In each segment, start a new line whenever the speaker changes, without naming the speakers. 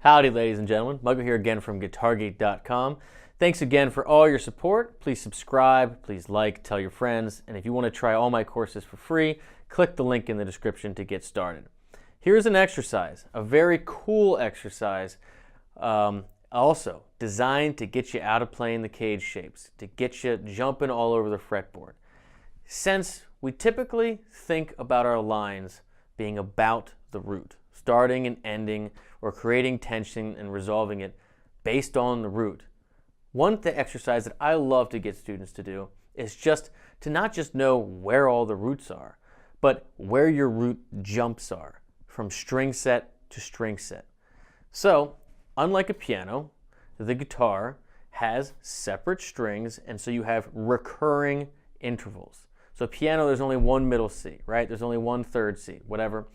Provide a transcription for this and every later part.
Howdy, ladies and gentlemen. Muggo here again from GuitarGate.com. Thanks again for all your support. Please subscribe, please like, tell your friends, and if you want to try all my courses for free, click the link in the description to get started. Here's an exercise, a very cool exercise, also designed to get you out of playing the cage shapes, to get you jumping all over the fretboard. Since we typically think about our lines being about the root, starting and ending, or creating tension and resolving it based on the root. One exercise that I love to get students to do is just to not just know where all the roots are, but where your root jumps are, from string set to string set. So, unlike a piano, the guitar has separate strings, and so you have recurring intervals. So piano, there's only one middle C, right? There's only one third C, whatever.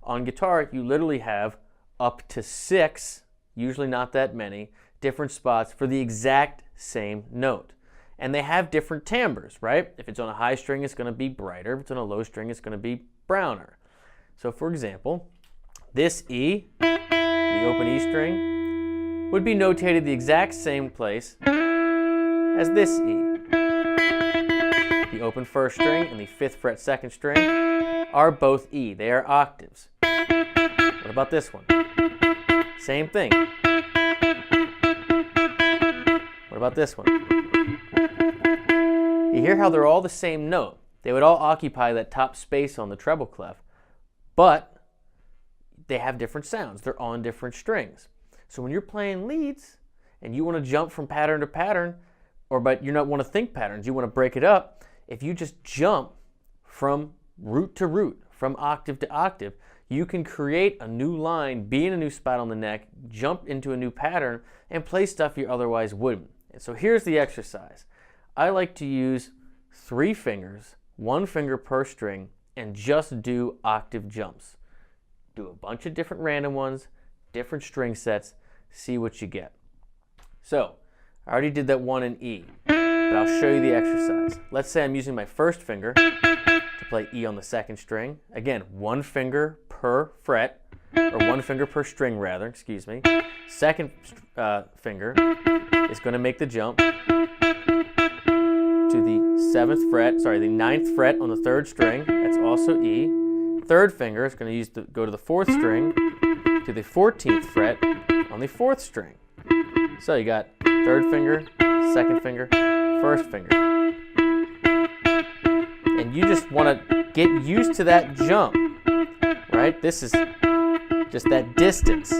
On guitar, you literally have up to 6, usually not that many, different spots for the exact same note. And they have different timbres, right? If it's on a high string, it's going to be brighter. If it's on a low string, it's going to be browner. So for example, this E, the open E string, would be notated the exact same place as this E. The open first string and the 5th fret 2nd string are both E. They are octaves. What about this one? Same thing. What about this one? You hear how they're all the same note. They would all occupy that top space on the treble clef, but they have different sounds. They're on different strings. So when you're playing leads and you want to jump from pattern to pattern, but you don't want to think patterns, you want to break it up, if you just jump from root to root, from octave to octave, you can create a new line, be in a new spot on the neck, jump into a new pattern, and play stuff you otherwise wouldn't. And so here's the exercise. I like to use 3 fingers, 1 finger per string, and just do octave jumps. Do a bunch of different random ones, different string sets, see what you get. So, I already did that one in E, but I'll show you the exercise. Let's say I'm using my first finger to play E on the 2nd string. Again, 1 finger per fret, or 1 finger per string rather, excuse me. 2nd finger is going to make the jump to the 7th fret, the 9th fret on the 3rd string, that's also E. 3rd finger is going to go to the 4th string, to the 14th fret on the 4th string. So you got 3rd finger, 2nd finger, 1st finger. And you just want to get used to that jump, right? This is just that distance.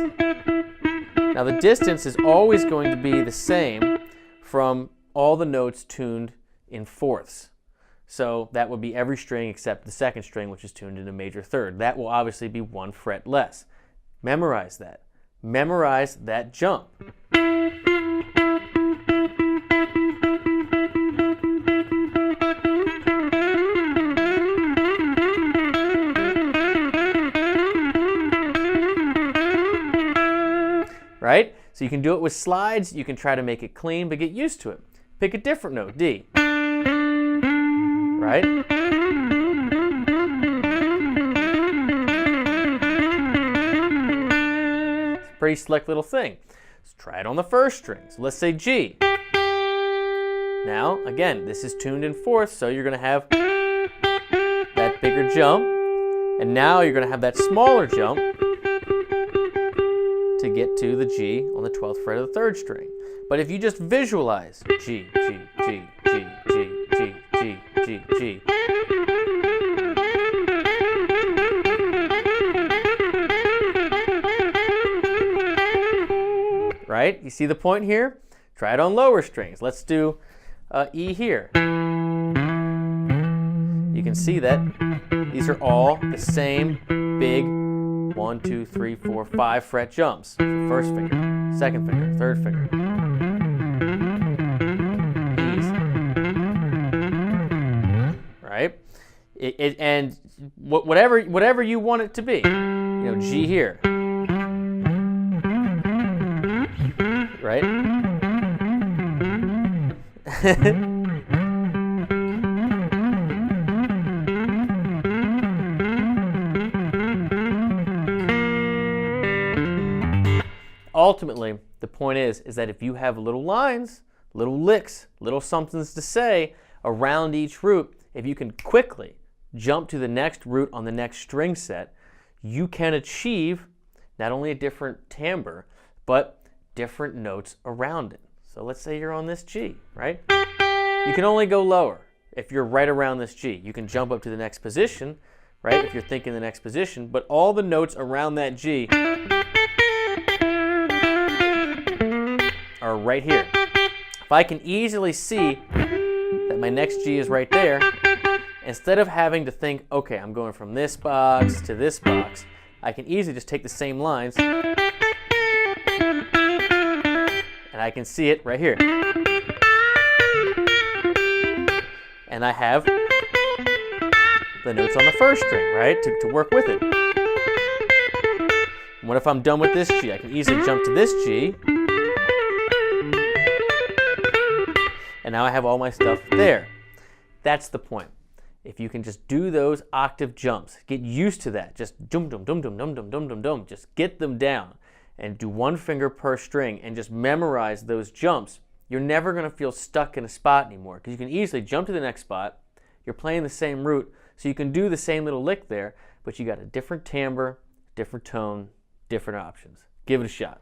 Now the distance is always going to be the same from all the notes tuned in fourths. So that would be every string except the 2nd string, which is tuned in a major 3rd. That will obviously be 1 fret less. Memorize that. Memorize that jump. Right? So you can do it with slides, you can try to make it clean, but get used to it. Pick a different note, D. Right? It's a pretty slick little thing. Let's try it on the 1st string. So let's say G. Now, again, this is tuned in 4th, so you're going to have that bigger jump, and now you're going to have that smaller jump to get to the G on the 12th fret of the 3rd string. But if you just visualize G, G, G, G, G, G, G, G, G. Right? You see the point here? Try it on lower strings. Let's do E here. You can see that these are all the same big 1, 2, 3, 4, 5 fret jumps. So 1st finger, 2nd finger, 3rd finger. E's. Right? And whatever you want it to be. You know, G here. Right? ultimately, the point is that if you have little lines, little licks, little somethings to say around each root, if you can quickly jump to the next root on the next string set, you can achieve not only a different timbre, but different notes around it. So let's say you're on this G, right? You can only go lower if you're right around this G. You can jump up to the next position, right, if you're thinking the next position, but all the notes around that G are right here. If I can easily see that my next G is right there, instead of having to think, okay, I'm going from this box to this box, I can easily just take the same lines and I can see it right here. And I have the notes on the first string, right, to work with it. And what if I'm done with this G? I can easily jump to this G. And now I have all my stuff there. That's the point. If you can just do those octave jumps, get used to that. Just dum dum dum dum dum dum dum dum dum. Just get them down and do one finger per string and just memorize those jumps. You're never going to feel stuck in a spot anymore because you can easily jump to the next spot. You're playing the same root, so you can do the same little lick there, but you got a different timbre, different tone, different options. Give it a shot.